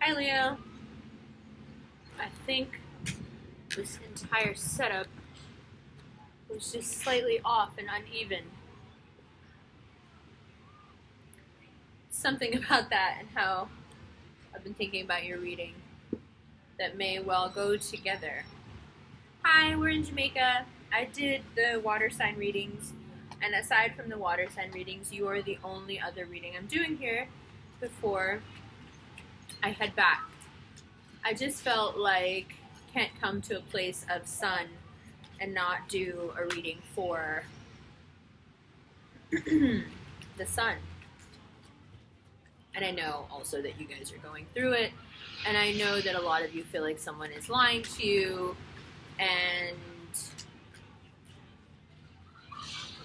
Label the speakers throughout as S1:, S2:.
S1: Hi Leo. I think this entire setup was just slightly off and uneven. Something about that and how I've been thinking about your reading that may well go together. Hi, we're in Jamaica. I did the water sign readings, and aside from the water sign readings, you are the only other reading I'm doing here before I head back. I just felt like can't come to a place of sun and not do a reading for the sun. And I know also that you guys are going through it, and I know that a lot of you feel like someone is lying to you, and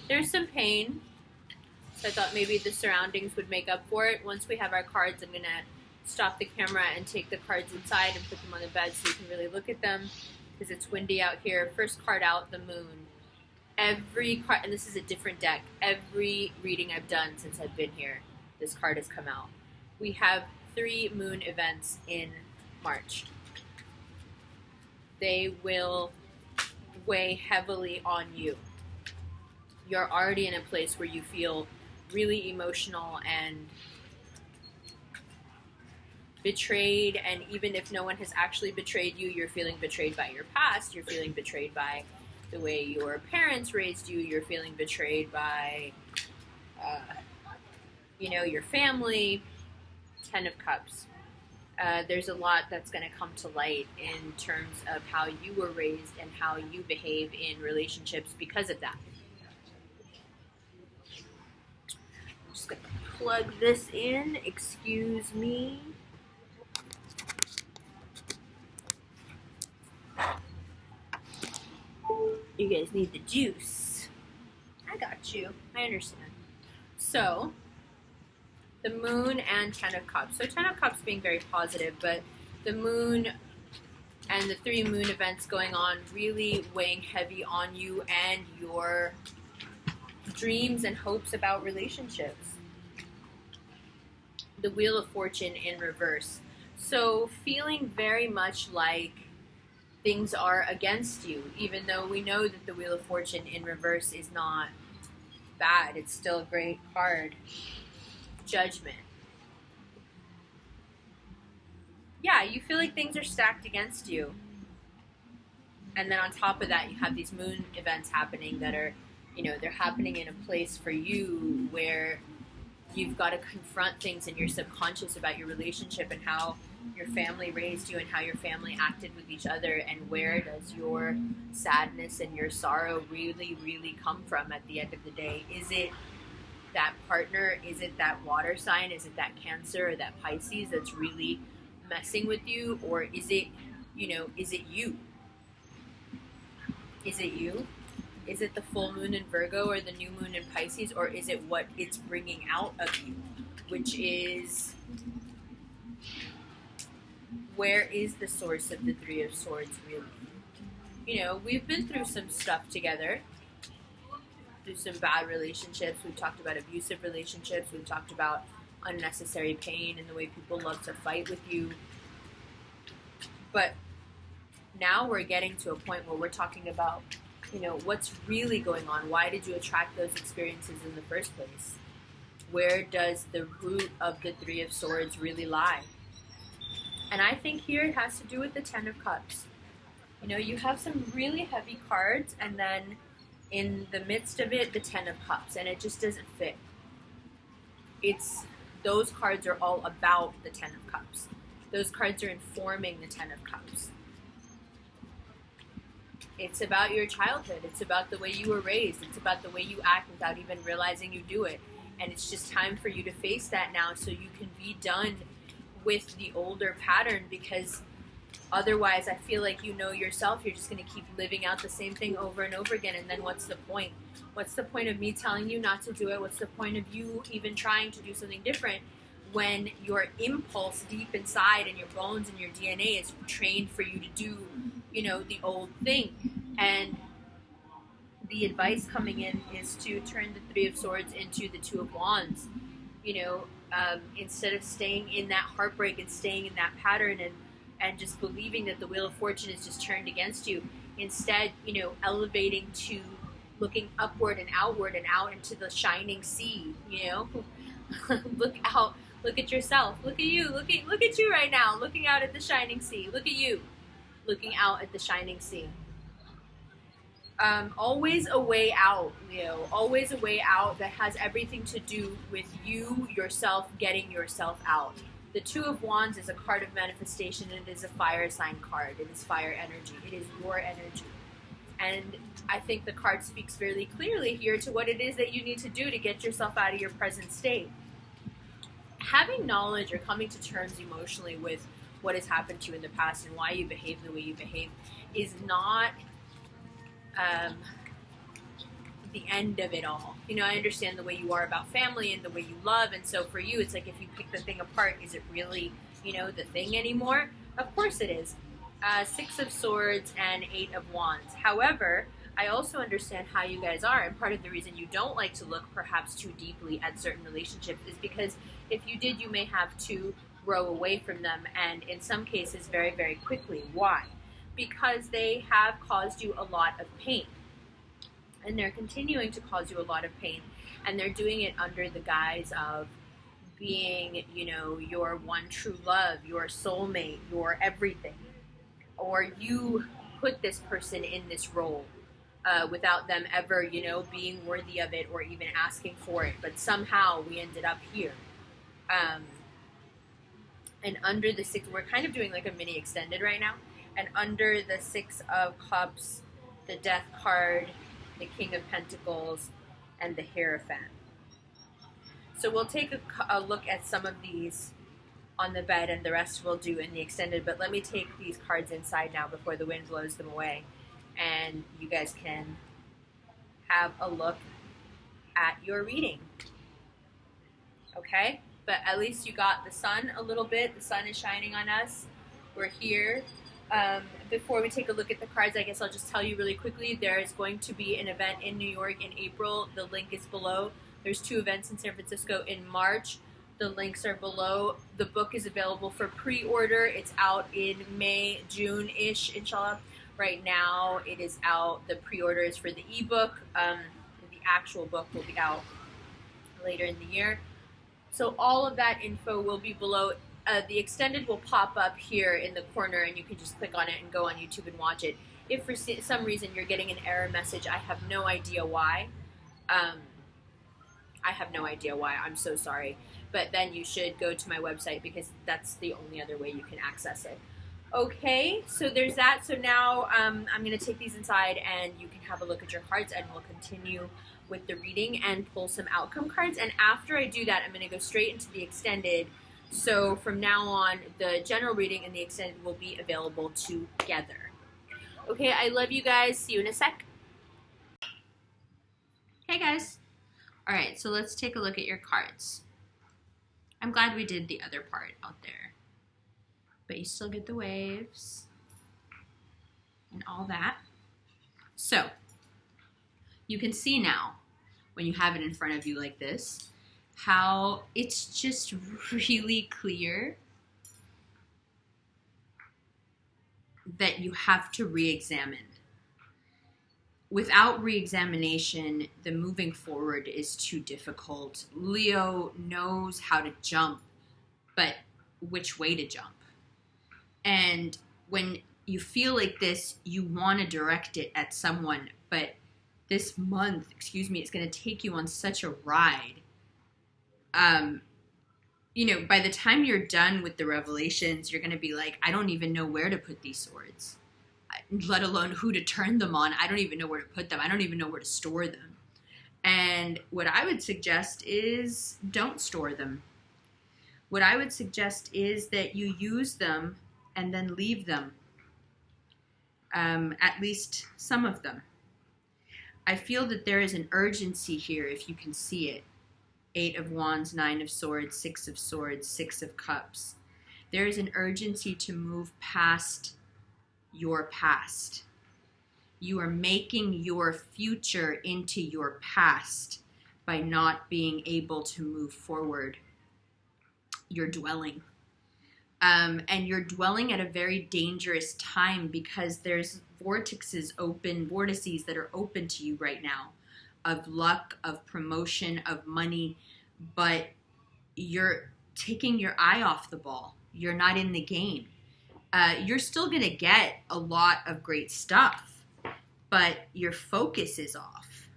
S1: there's some pain. So I thought maybe the surroundings would make up for it. Once we have our cards, I'm gonna stop the camera and take the cards inside and put them on the bed so you can really look at them, because it's windy out here. First card out, the moon. Every card, and this is a different deck, every reading I've done since I've been here, this card has come out. We have 3 moon events in March. They will weigh heavily on you. You're already in a place where you feel really emotional and betrayed, and even if no one has actually betrayed you, you're feeling betrayed by your past, you're feeling betrayed by the way your parents raised you, you're feeling betrayed by your family. 10 of Cups. There's a lot that's going to come to light in terms of how you were raised and how you behave in relationships because of that. I'm just going to plug this in. Excuse me. You guys need the juice. I got you. I understand. So, the moon and 10 of Cups. So 10 of Cups being very positive, but the moon and the 3 moon events going on really weighing heavy on you and your dreams and hopes about relationships. The Wheel of Fortune in reverse. So feeling very much like things are against you, even though we know that the Wheel of Fortune in reverse is not bad. It's still a great card. Judgment. Yeah, you feel like things are stacked against you. And then on top of that, you have these moon events happening that are, they're happening in a place for you where you've got to confront things in your subconscious about your relationship and how your family raised you and how your family acted with each other, and where does your sadness and your sorrow really, really come from at the end of the day. Is it that partner? Is it that water sign? Is it that Cancer or that Pisces that's really messing with you? Or is it, is it you? Is it you? Is it the full moon in Virgo or the new moon in Pisces? Or is it what it's bringing out of you? Which is, where is the source of the 3 of Swords really? We've been through some stuff together. Through some bad relationships. We've talked about abusive relationships. We've talked about unnecessary pain and the way people love to fight with you. But now we're getting to a point where we're talking about, what's really going on. Why did you attract those experiences in the first place? Where does the root of the 3 of Swords really lie? And I think here it has to do with the 10 of Cups. You have some really heavy cards, and then in the midst of it, the 10 of Cups, and it just doesn't fit. Those cards are all about the 10 of Cups. Those cards are informing the 10 of Cups. It's about your childhood. It's about the way you were raised. It's about the way you act without even realizing you do it. And it's just time for you to face that now so you can be done with the older pattern, because otherwise, I feel like yourself, you're just going to keep living out the same thing over and over again, and then what's the point? What's the point of me telling you not to do it? What's the point of you even trying to do something different when your impulse deep inside and your bones and your DNA is trained for you to do, the old thing? And the advice coming in is to turn the 3 of Swords into the 2 of Wands. instead of staying in that heartbreak and staying in that pattern and just believing that the wheel of fortune is just turned against you. Instead, elevating to looking upward and outward and out into the shining sea. Look out, look at yourself, look at you, look at you right now, looking out at the shining sea. Look at you, looking out at the shining sea. Always a way out, Leo. Always a way out that has everything to do with you, yourself, getting yourself out. The Two of Wands is a card of manifestation, and it is a fire sign card. It is fire energy. It is your energy. And I think the card speaks fairly clearly here to what it is that you need to do to get yourself out of your present state. Having knowledge or coming to terms emotionally with what has happened to you in the past and why you behave the way you behave is not the end of it all. I understand the way you are about family and the way you love, and so for you, it's like if you pick the thing apart, is it really, the thing anymore? Of course it is. Six of Swords and Eight of Wands. However, I also understand how you guys are, and part of the reason you don't like to look perhaps too deeply at certain relationships is because if you did, you may have to grow away from them, and in some cases very, very quickly. Why? Because they have caused you a lot of pain. And they're continuing to cause you a lot of pain. And they're doing it under the guise of being, your one true love, your soulmate, your everything. Or you put this person in this role without them ever, being worthy of it or even asking for it. But somehow we ended up here. And under the six, we're kind of doing like a mini extended right now. And under the Six of Cups, the Death card, the King of Pentacles, and the Hierophant. So we'll take a look at some of these on the bed, and the rest we'll do in the extended. But let me take these cards inside now before the wind blows them away, and you guys can have a look at your reading. Okay? But at least you got the sun a little bit. The sun is shining on us. We're here. Before we take a look at the cards, I guess I'll just tell you really quickly, there is going to be an event in New York in April. The link is below. There's 2 events in San Francisco in March. The links are below. The book is available for pre-order. It's out in May, June-ish, inshallah. Right now, it is out. The pre-order is for the ebook. The actual book will be out later in the year. So all of that info will be below. The extended will pop up here in the corner, and you can just click on it and go on YouTube and watch it. If for some reason you're getting an error message, I have no idea why. I have no idea why. I'm so sorry. But then you should go to my website because that's the only other way you can access it. Okay, so there's that. So now I'm going to take these inside, and you can have a look at your cards, and we'll continue with the reading and pull some outcome cards. And after I do that, I'm going to go straight into the extended. So from now on, the general reading and the extended will be available together. Okay, I love you guys. See you in a sec. Hey guys. All right, so let's take a look at your cards. I'm glad we did the other part out there. But you still get the waves and all that. So, you can see now, when you have it in front of you like this, how it's just really clear that you have to re-examine. Without re-examination, the moving forward is too difficult. Leo knows how to jump, but which way to jump? And when you feel like this, you want to direct it at someone, but this month, it's going to take you on such a ride. By the time you're done with the revelations, you're going to be like, I don't even know where to put these swords, let alone who to turn them on. I don't even know where to put them. I don't even know where to store them. And what I would suggest is don't store them. What I would suggest is that you use them and then leave them, at least some of them. I feel that there is an urgency here, if you can see it. 8 of Wands, 9 of Swords, 6 of Swords, 6 of Cups. There is an urgency to move past your past. You are making your future into your past by not being able to move forward you're dwelling. And you're dwelling at a very dangerous time because there's vortices that are open to you right now of luck, of promotion, of money, but you're taking your eye off the ball. You're not in the game. You're still going to get a lot of great stuff, but your focus is off.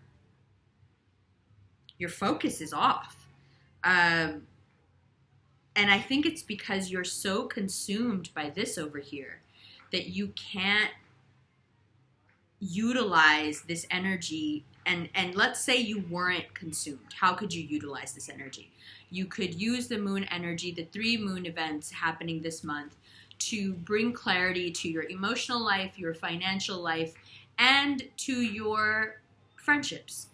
S1: Your focus is off. And I think it's because you're so consumed by this over here that you can't utilize this energy. And let's say you weren't consumed. How could you utilize this energy? You could use the moon energy, the 3 moon events happening this month, to bring clarity to your emotional life, your financial life, and to your friendships.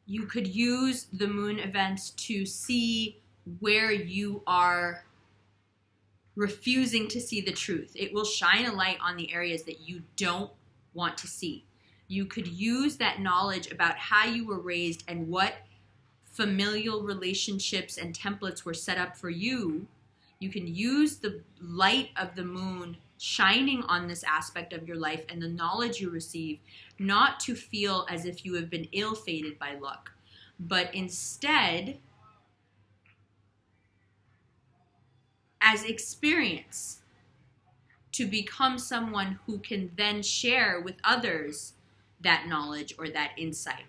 S1: You could use the moon events to see where you are refusing to see the truth. It will shine a light on the areas that you don't want to see. You could use that knowledge about how you were raised and what familial relationships and templates were set up for you. You can use the light of the moon shining on this aspect of your life and the knowledge you receive, not to feel as if you have been ill-fated by luck, but instead as experience, to become someone who can then share with others that knowledge or that insight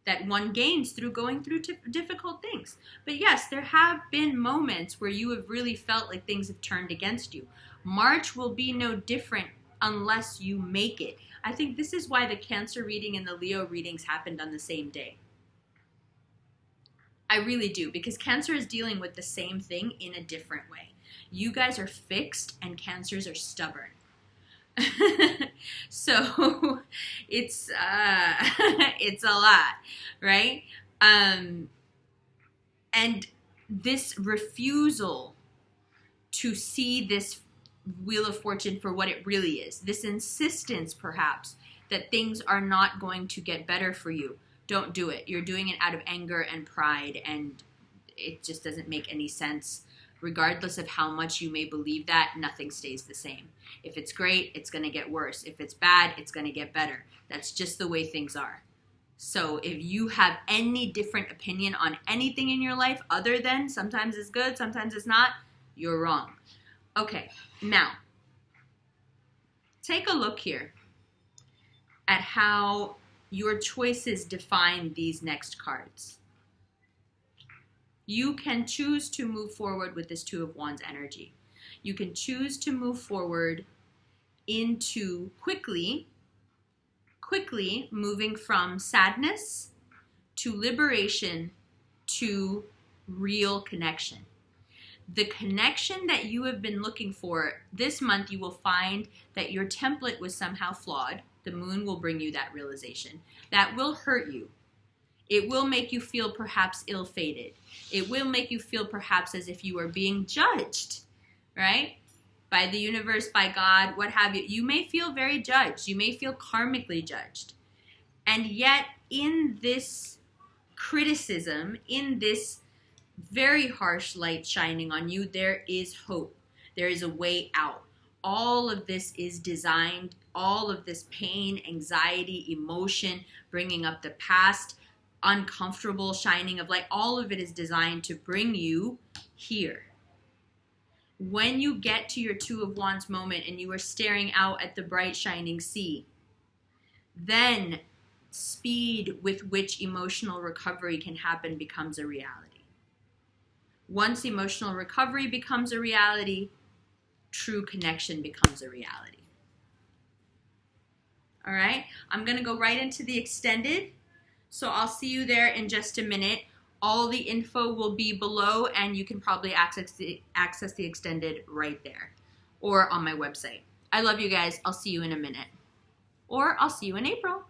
S1: that one gains through going through difficult things. But yes, there have been moments where you have really felt like things have turned against you. March will be no different unless you make it. I think this is why the Cancer reading and the Leo readings happened on the same day. I really do, because Cancer is dealing with the same thing in a different way. You guys are fixed and Cancers are stubborn. So it's a lot, right? And this refusal to see this Wheel of Fortune for what it really is, this insistence perhaps that things are not going to get better for you, don't do it. You're doing it out of anger and pride, and it just doesn't make any sense. Regardless of how much you may believe that, nothing stays the same. If it's great, it's going to get worse. If it's bad, it's going to get better. That's just the way things are. So if you have any different opinion on anything in your life other than sometimes it's good, sometimes it's not, you're wrong. Okay, now, take a look here at how your choices define these next cards. You can choose to move forward with this 2 of Wands energy. You can choose to move forward into quickly moving from sadness to liberation to real connection. The connection that you have been looking for this month, you will find that your template was somehow flawed. The moon will bring you that realization. That will hurt you. It will make you feel perhaps ill-fated. It will make you feel perhaps as if you are being judged, right? By the universe, by God, what have you. You may feel very judged. You may feel karmically judged. And yet, in this criticism, in this very harsh light shining on you, there is hope. There is a way out. All of this is designed, all of this pain, anxiety, emotion, bringing up the past, uncomfortable shining of light, all of it is designed to bring you here. When you get to your 2 of Wands moment and you are staring out at the bright shining sea, then speed with which emotional recovery can happen becomes a reality. Once emotional recovery becomes a reality, true connection becomes a reality. All right, I'm going to go right into the extended. So I'll see you there in just a minute. All the info will be below, and you can probably access the extended right there or on my website. I love you guys. I'll see you in a minute. Or I'll see you in April.